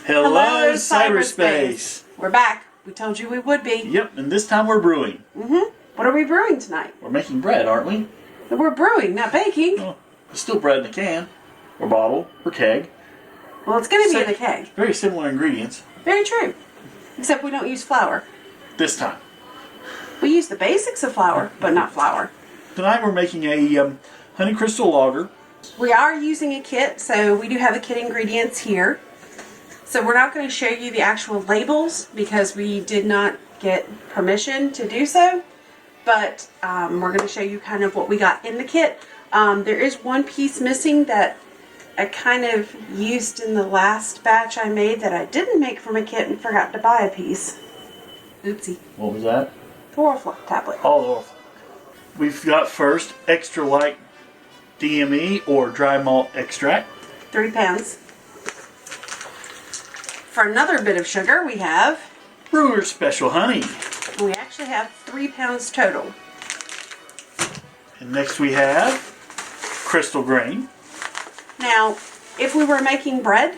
Hello, cyberspace. We're back. We told you we would be. Yep, and this time we're brewing. What are we brewing tonight? We're making bread, aren't we? We're brewing, not baking. Well, it's still bread in a can, or bottle, or keg. Well, it's going to be in a keg. Very similar ingredients. Very true. Except we don't use flour. This time. We use the basics of flour, but not flour. Tonight we're making a honey crystal lager. We are using a kit, so we do have the kit ingredients here. So we're not going to show you the actual labels because we did not get permission to do so. But we're going to show you kind of what we got in the kit. There is one piece missing that I kind of used in the last batch I made that I didn't make from a kit and forgot to buy a piece. Oopsie. What was that? The Orflock tablet. Oh, the Orflock. We've got first extra light DME or dry malt extract. 3 pounds. For another bit of sugar we have Brewer's Special Honey. We actually have 3 pounds total. And next we have Crystal Grain. Now, if we were making bread,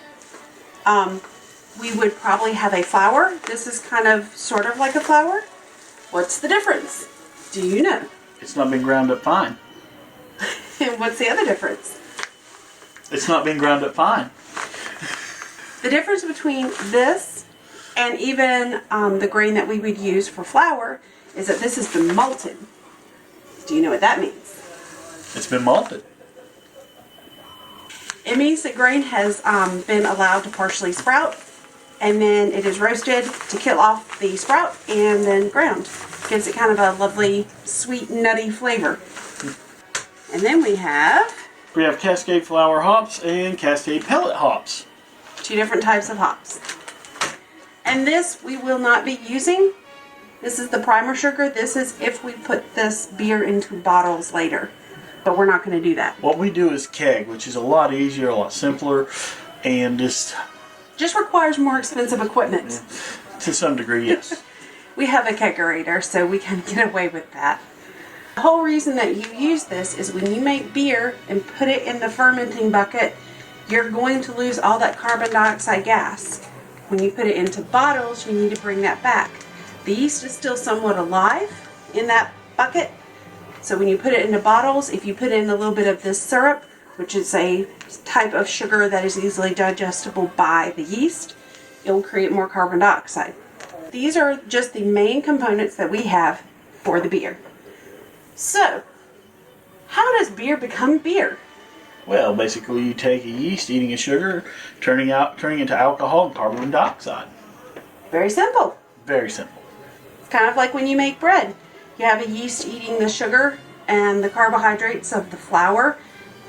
we would probably have a flour. This is kind of, sort of like a flour. What's the difference? Do you know? It's not been ground up fine. And what's the other difference? It's not been ground up fine. The difference between this and even the grain that we would use for flour is that this has been malted. Do you know what that means? It's been malted. It means the grain has been allowed to partially sprout, and then it is roasted to kill off the sprout and then ground. Gives it kind of a lovely, sweet, nutty flavor. And then we have Cascade flour hops and Cascade pellet hops. 2 different types of hops. And this we will not be using. This is the primer sugar. This is if we put this beer into bottles later. But we're not going to do that. What we do is keg, which is a lot easier, a lot simpler, and just requires more expensive equipment. To some degree, yes. We have a kegerator, so we can get away with that. The whole reason that you use this is when you make beer and put it in the fermenting bucket, you're going to lose all that carbon dioxide gas. When you put it into bottles, you need to bring that back. The yeast is still somewhat alive in that bucket. So when you put it into bottles, if you put in a little bit of this syrup, which is a type of sugar that is easily digestible by the yeast, it will create more carbon dioxide. These are just the main components that we have for the beer. So, how does beer become beer? Well, basically you take a yeast eating a sugar, turning into alcohol and carbon dioxide. Very simple. Very simple. It's kind of like when you make bread. You have a yeast eating the sugar and the carbohydrates of the flour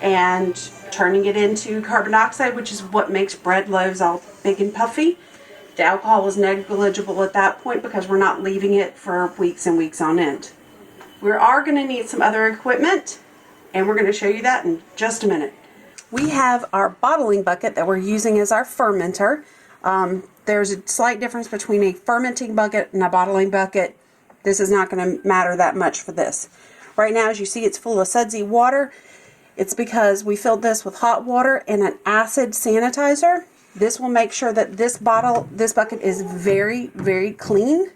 and turning it into carbon dioxide, which is what makes bread loaves all big and puffy. The alcohol is negligible at that point because we're not leaving it for weeks and weeks on end. We are going to need some other equipment, and we're going to show you that in just a minute. We have our bottling bucket that we're using as our fermenter. There's a slight difference between a fermenting bucket and a bottling bucket. This is not going to matter that much for this. Right now, as you see, it's full of sudsy water. It's because we filled this with hot water and an acid sanitizer. This will make sure that this bucket is very, very clean.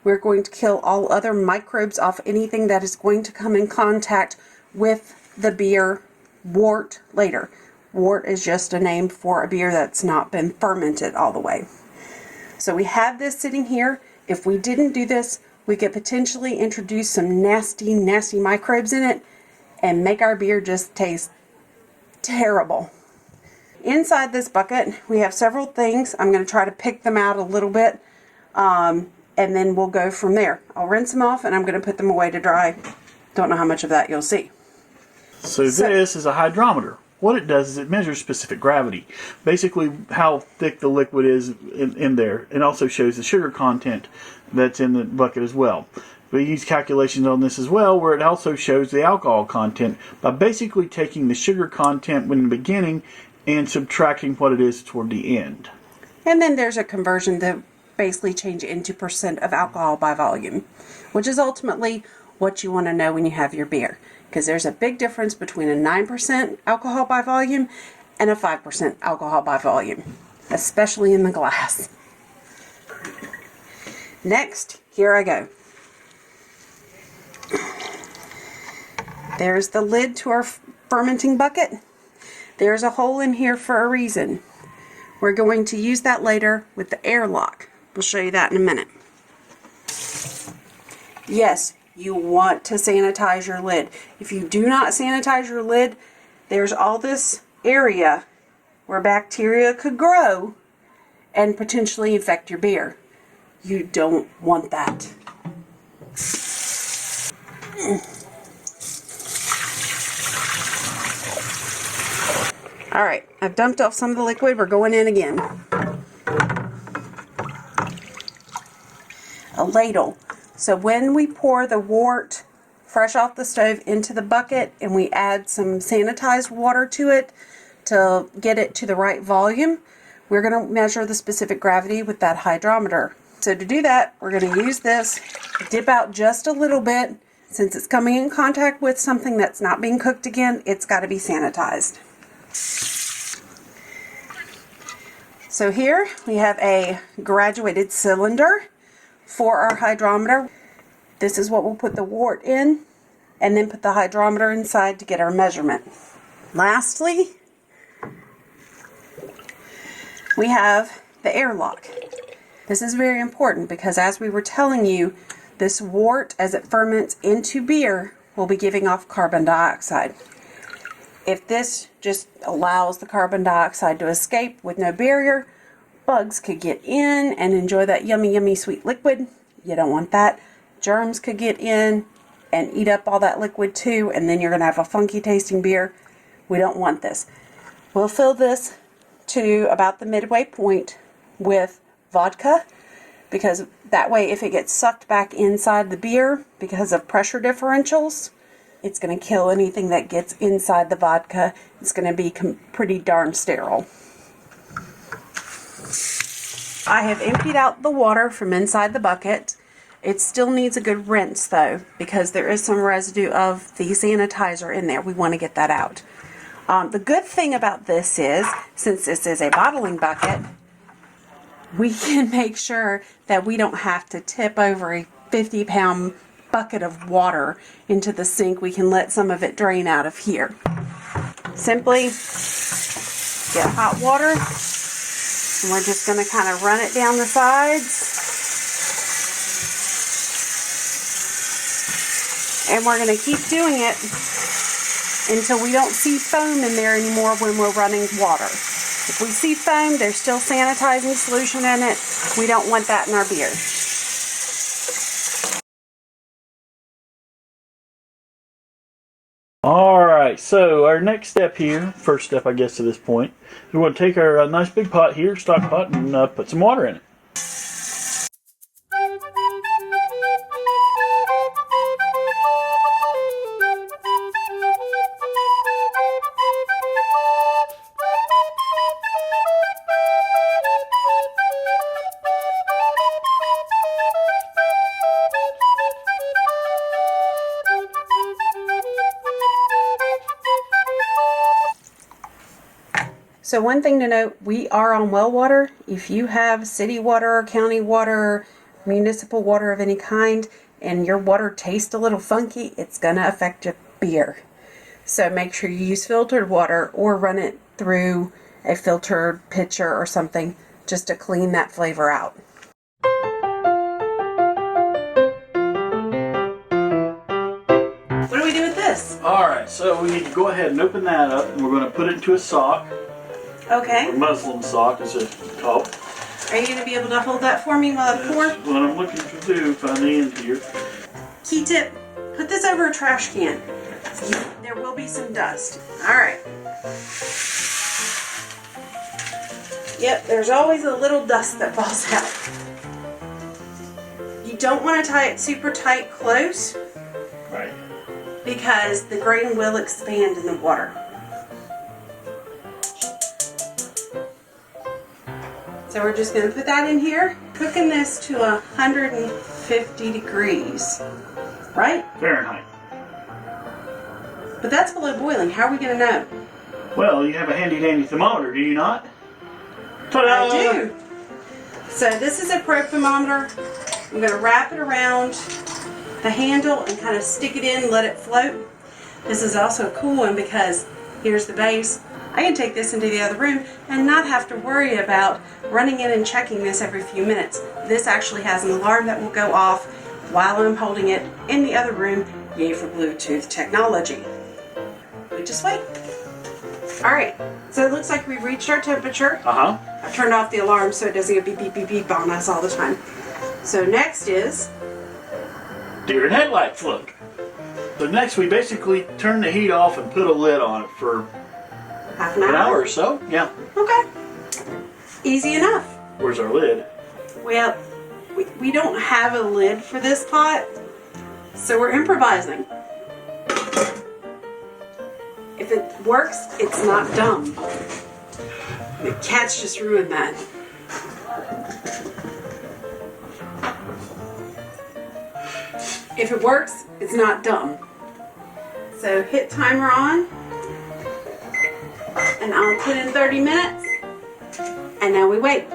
We're going to kill all other microbes off anything that is going to come in contact with the beer wort later. Wort is just a name for a beer that's not been fermented all the way. So we have this sitting here. If we didn't do this, we could potentially introduce some nasty, nasty microbes in it and make our beer just taste terrible. Inside this bucket, we have several things. I'm going to try to pick them out a little bit, and then we'll go from there. I'll rinse them off, and I'm going to put them away to dry. Don't know how much of that you'll see. So this is a hydrometer. What it does is it measures specific gravity. Basically how thick the liquid is in there. It also shows the sugar content that's in the bucket as well. We use calculations on this as well where it also shows the alcohol content by basically taking the sugar content in the beginning and subtracting what it is toward the end. And then there's a conversion to basically change it into percent of alcohol by volume, which is ultimately what you want to know when you have your beer. Because there's a big difference between a 9% alcohol by volume and a 5% alcohol by volume. especially in the glass. Next, here I go. There's the lid to our fermenting bucket. There's a hole in here for a reason. We're going to use that later with the airlock. We'll show you that in a minute. Yes, you want to sanitize your lid. If you do not sanitize your lid, there's all this area where bacteria could grow and potentially infect your beer. You don't want that. Alright, I've dumped off some of the liquid. We're going in again. A ladle. So when we pour the wort fresh off the stove into the bucket and we add some sanitized water to it to get it to the right volume, we're going to measure the specific gravity with that hydrometer. So to do that, we're going to use this, dip out just a little bit. Since it's coming in contact with something that's not being cooked again, it's got to be sanitized. So here we have a graduated cylinder for our hydrometer. This is what we'll put the wort in and then put the hydrometer inside to get our measurement. Lastly, we have the airlock. This is very important because, as we were telling you, this wort, as it ferments into beer, will be giving off carbon dioxide. If this just allows the carbon dioxide to escape with no barrier, bugs could get in and enjoy that yummy, yummy sweet liquid. You don't want that. Germs could get in and eat up all that liquid too, and then you're going to have a funky tasting beer. We don't want this. We'll fill this to about the midway point with vodka, because that way if it gets sucked back inside the beer because of pressure differentials, it's going to kill anything that gets inside the vodka. It's going to be pretty darn sterile. I have emptied out the water from inside the bucket. It still needs a good rinse though, because there is some residue of the sanitizer in there. We want to get that out. The good thing about this is, since this is a bottling bucket, we can make sure that we don't have to tip over a 50-pound bucket of water into the sink. We can let some of it drain out of here. Simply get hot water, and we're just going to kind of run it down the sides. And we're going to keep doing it until we don't see foam in there anymore when we're running water. If we see foam, there's still sanitizing solution in it. We don't want that in our beer. Alright, so our next step here, first step I guess to this point, is we're going to take our nice big pot here, stock pot, and put some water in it. So one thing to note, we are on well water. If you have city water, county water, municipal water of any kind, and your water tastes a little funky, it's going to affect your beer. So make sure you use filtered water or run it through a filtered pitcher or something just to clean that flavor out. What do we do with this? Alright, so we need to go ahead and open that up, and we're going to put it into a sock. Okay. A Muslim sock is it called. Are you going to be able to hold that for me while I pour? That's what I'm looking to do, find the end here. Key tip, put this over a trash can. There will be some dust. Alright. Yep, there's always a little dust that falls out. You don't want to tie it super tight close. Right. Because the grain will expand in the water. So we're just going to put that in here. Cooking this to 150 degrees. Right? Fahrenheit. But that's below boiling. How are we going to know? Well, you have a handy dandy thermometer, do you not? Ta-da! I do. So this is a probe thermometer. I'm going to wrap it around the handle and kind of stick it in, let it float. This is also a cool one because here's the base. I can take this into the other room and not have to worry about running in and checking this every few minutes. This actually has an alarm that will go off while I'm holding it in the other room. Yay for Bluetooth technology. We just wait. Alright, so it looks like we've reached our temperature. I've turned off the alarm so it doesn't go beep beep beep beep on us all the time. So next is deer in headlights look. So next we basically turn the heat off and put a lid on it for half an hour or so. Yeah. Okay. Easy enough. Where's our lid? Well, we don't have a lid for this pot, so we're improvising. If it works, it's not dumb. The cats just ruined that. If it works, it's not dumb. So hit timer on, and I'll put in 30 minutes, and now we wait.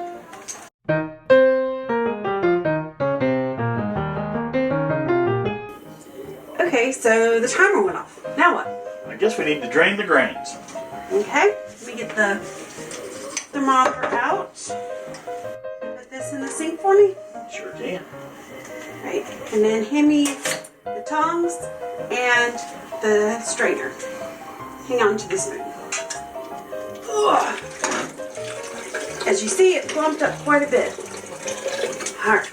Okay, so the timer went off. Now what? I guess we need to drain the grains. Okay, let me get the thermometer out. Put this in the sink for me. Sure can. Right, and then hand me the tongs and the strainer. Hang on to this spoon. Ugh. As you see, it clumped up quite a bit. Alright.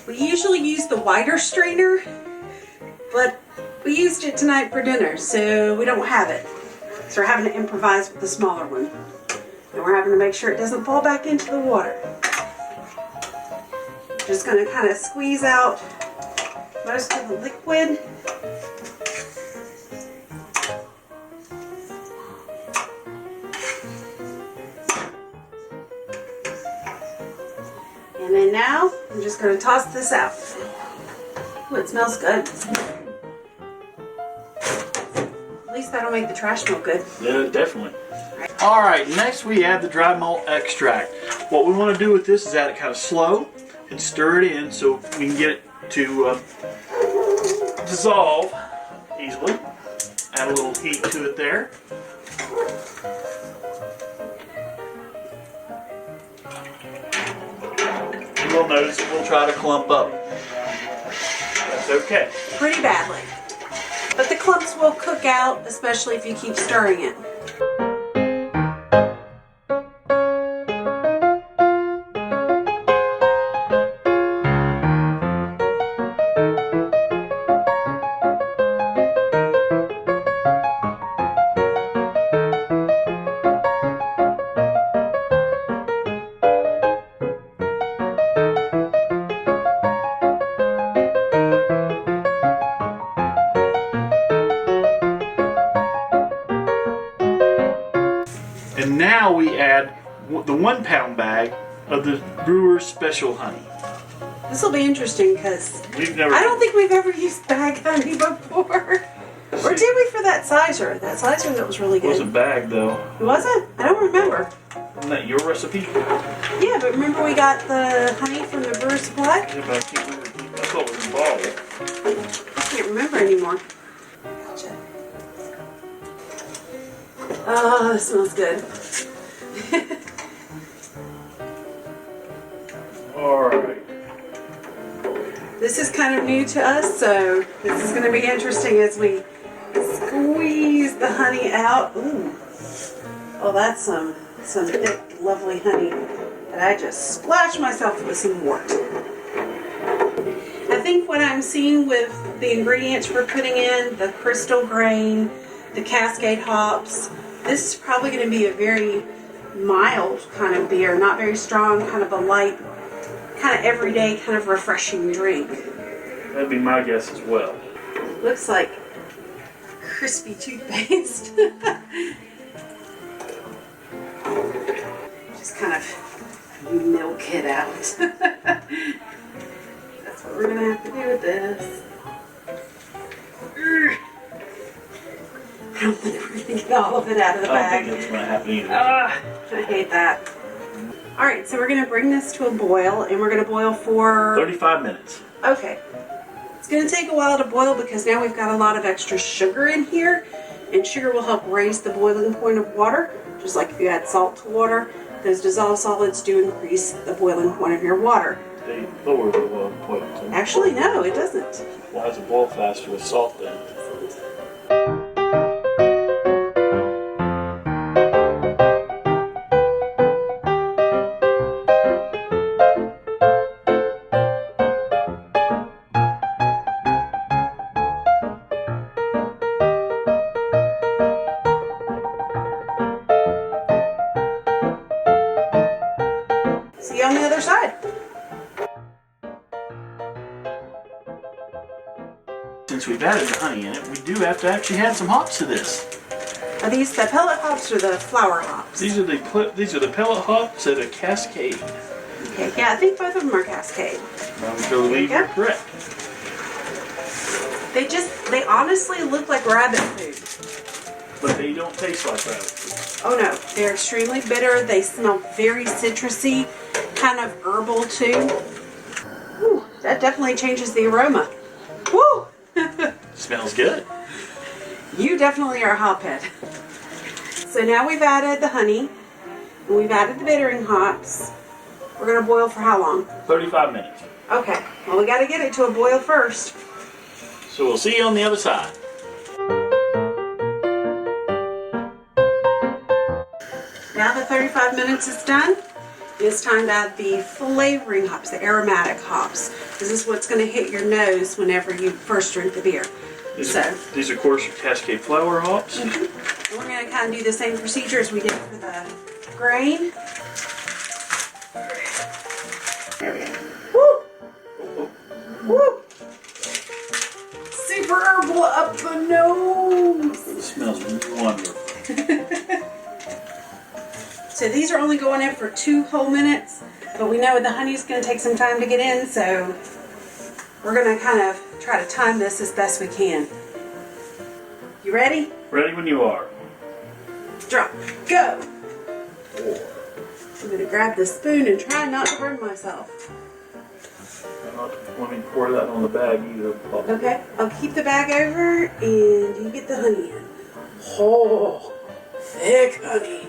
We usually use the wider strainer, but we used it tonight for dinner, so we don't have it. So we're having to improvise with the smaller one. And we're having to make sure it doesn't fall back into the water. Just going to kind of squeeze out most of the liquid. And then now, I'm just going to toss this out. Ooh, it smells good. At least that'll make the trash smell good. Yeah, definitely. Alright, next we add the dry malt extract. What we want to do with this is add it kind of slow and stir it in so we can get it to dissolve easily. Add a little heat to it there. You'll notice it will try to clump up. That's okay. Pretty badly. But the clumps will cook out, especially if you keep stirring it. And now we add the 1 pound bag of the brewer's special honey. This will be interesting because We've never. I don't think we've ever used bag honey before. Or did we for that sizer? That sizer that was really It good. wasn't bagged though. It wasn't? I don't remember. Isn't that your recipe? Yeah, but remember we got the honey from the brewer's supply? Yeah, but I can't remember. That's what was involved. I can't remember anymore. Gotcha. Oh, this smells good. Alright. This is kind of new to us, so this is going to be interesting as we squeeze the honey out. Ooh. Oh, that's some thick, lovely honey that I just splashed myself with some wort. I think what I'm seeing with the ingredients we're putting in, the crystal grain, the Cascade hops, this is probably going to be a very mild kind of beer, not very strong, kind of a light, kind of everyday, kind of refreshing drink. That'd be my guess as well. Looks like crispy toothpaste. Just kind of milk it out. That's what we're going to have to do with this. I don't think we're going to get all of it out of the I don't bag. think that's going to happen either. I hate that. Alright, so we're going to bring this to a boil, and we're going to boil for 35 minutes. Okay. It's going to take a while to boil because now we've got a lot of extra sugar in here, and sugar will help raise the boiling point of water, just like if you add salt to water. Those dissolved solids do increase the boiling point of your water. They lower the boiling point. Actually, no, it doesn't. Why does it boil faster with salt then? See you on the other side. Since we've added the honey in it, we do have to actually add some hops to this. Are these the pellet hops or the flour hops? These are the pellet hops at a Cascade. Okay, yeah, I think both of them are Cascade. I believe you're correct. They honestly look like rabbit food. But they don't taste like rabbit food. Oh no, they're extremely bitter. They smell very citrusy, kind of herbal too. Whew, that definitely changes the aroma. Woo! Smells good. You definitely are a hophead. So now we've added the honey, and we've added the bittering hops. We're going to boil for how long? 35 minutes. Okay, well we got to get it to a boil first. So we'll see you on the other side. Now that 35 minutes is done, it's time to add the flavoring hops, the aromatic hops. This is what's going to hit your nose whenever you first drink the beer. These are, of course, are Cascade flour hops. And we're going to kind of do the same procedure as we did for the grain. There we go. Woo! Woo! Super herbal up the nose! It smells wonderful. So these are only going in for 2 whole minutes, but we know the honey's going to take some time to get in, so we're going to kind of try to time this as best we can. You ready? Ready when you are. Drop. Go! I'm going to grab the spoon and try not to burn myself. I'm not wanting to pour that on the bag either. Okay, I'll keep the bag over and you get the honey in. Oh, thick honey.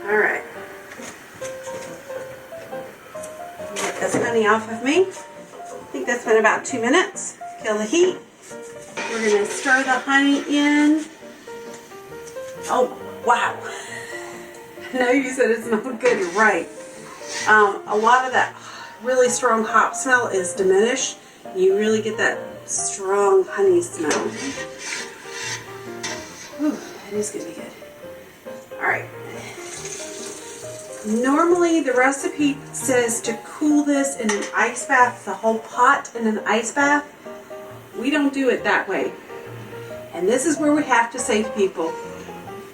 Alright. Get this honey off of me. I think that's been about 2 minutes. Kill the heat. We're going to stir the honey in. Oh, wow. I know you said it smelled good. You're right. A lot of that really strong hop smell is diminished. You really get that strong honey smell. Whew, that is going to be good. Alright. Normally the recipe says to cool this in an ice bath, the whole pot in an ice bath. We don't do it that way. And this is where we have to say to people,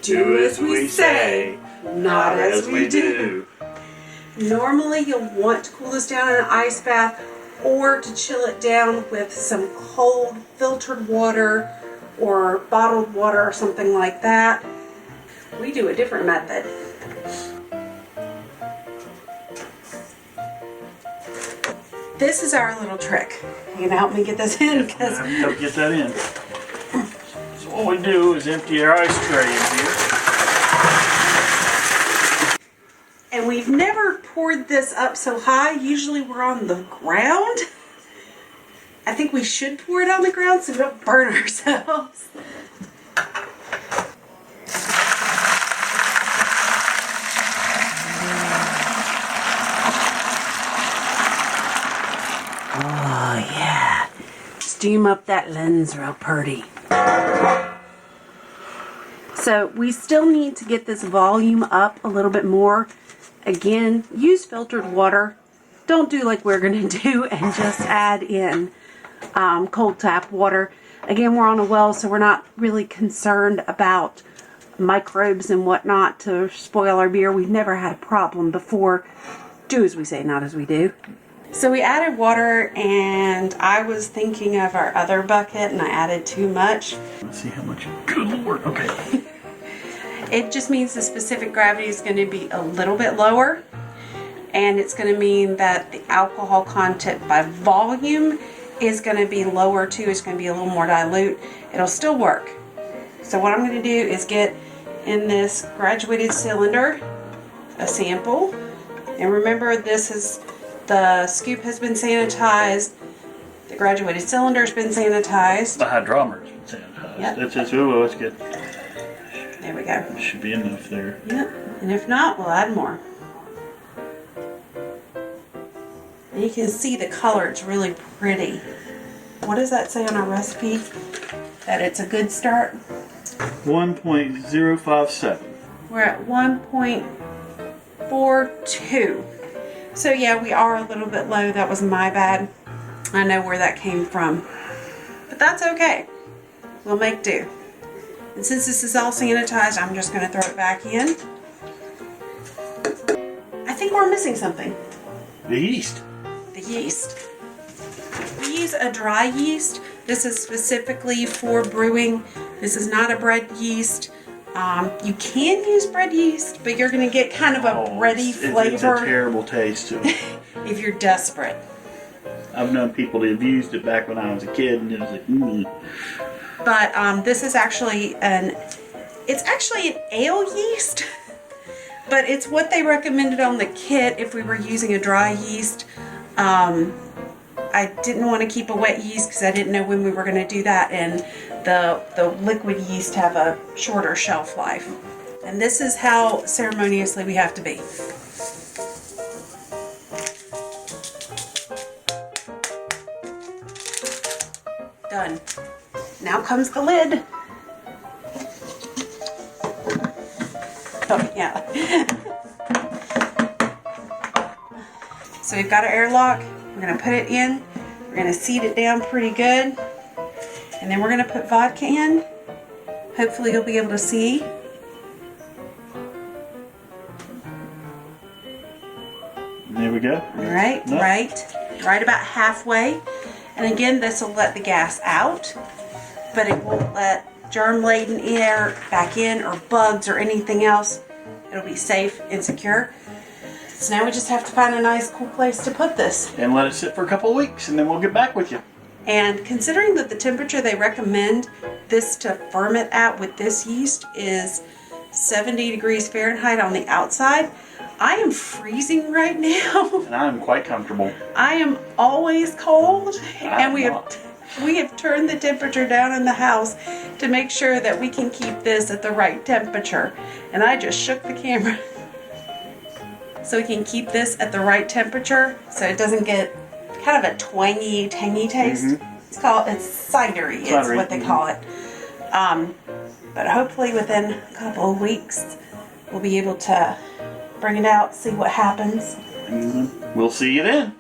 do as we say, not as we do. Normally you'll want to cool this down in an ice bath or to chill it down with some cold filtered water or bottled water or something like that. We do a different method. This is our little trick. You gonna help me get this in? Because help get that in. So what we do is empty our ice tray in here. And we've never poured this up so high. Usually we're on the ground. I think we should pour it on the ground so we don't burn ourselves. Oh yeah, steam up that lens real pretty. So we still need to get this volume up a little bit more. Again, use filtered water. Don't do like we're gonna do and just add in cold tap water. Again, we're on a well, so we're not really concerned about microbes and whatnot to spoil our beer. We've never had a problem before. Do as we say, not as we do. So we added water, and I was thinking of our other bucket, and I added too much. Let's see how much. Good Lord. Okay. It just means the specific gravity is going to be a little bit lower, and it's going to mean that the alcohol content by volume is going to be lower too. It's going to be a little more dilute. It'll still work. So what I'm going to do is get in this graduated cylinder a sample, and remember, this is the scoop has been sanitized, the graduated cylinder has been sanitized, The hydrometer's been sanitized. Yep. That's good. There we go. Should be enough there. Yep. And if not, we'll add more. And you can see the color, it's really pretty. What does that say on our recipe? That it's a good start? 1.057. We're at 1.42. So yeah, we are a little bit low. That was my bad. I know where that came from. But that's okay. We'll make do. And since this is all sanitized, I'm just going to throw it back in. I think we're missing something. The yeast. The yeast. We use a dry yeast. This is specifically for brewing. This is not a bread yeast. You can use bread yeast, but you're going to get kind of a bready flavor. It's a terrible taste to it. If you're desperate. I've known people that have used it back when I was a kid, and it was like, But this is actually an ale yeast. But it's what they recommended on the kit if we were using a dry yeast. I didn't want to keep a wet yeast because I didn't know when we were going to do that, and the liquid yeast have a shorter shelf life. And this is how ceremoniously we have to be. Done. Now comes the lid. Oh, yeah. So we've got our airlock. We're going to put it in. We're going to seat it down pretty good. And then we're going to put vodka in. Hopefully you'll be able to see. There we go. All right, No. right about halfway. And again, this will let the gas out, but it won't let germ-laden air back in or bugs or anything else. It'll be safe and secure. So now we just have to find a nice cool place to put this. And let it sit for a couple of weeks, and then we'll get back with you. And considering that the temperature they recommend this to ferment at with this yeast is 70 degrees Fahrenheit on the outside, I am freezing right now. And I'm quite comfortable. I am always cold, and we not. have turned the temperature down in the house to make sure that we can keep this at the right temperature. And I just shook the camera. So we can keep this at the right temperature so it doesn't get kind of a tangy taste. Mm-hmm. It's cidery, is what they call it. But hopefully within a couple of weeks we'll be able to bring it out, see what happens. We'll see you then.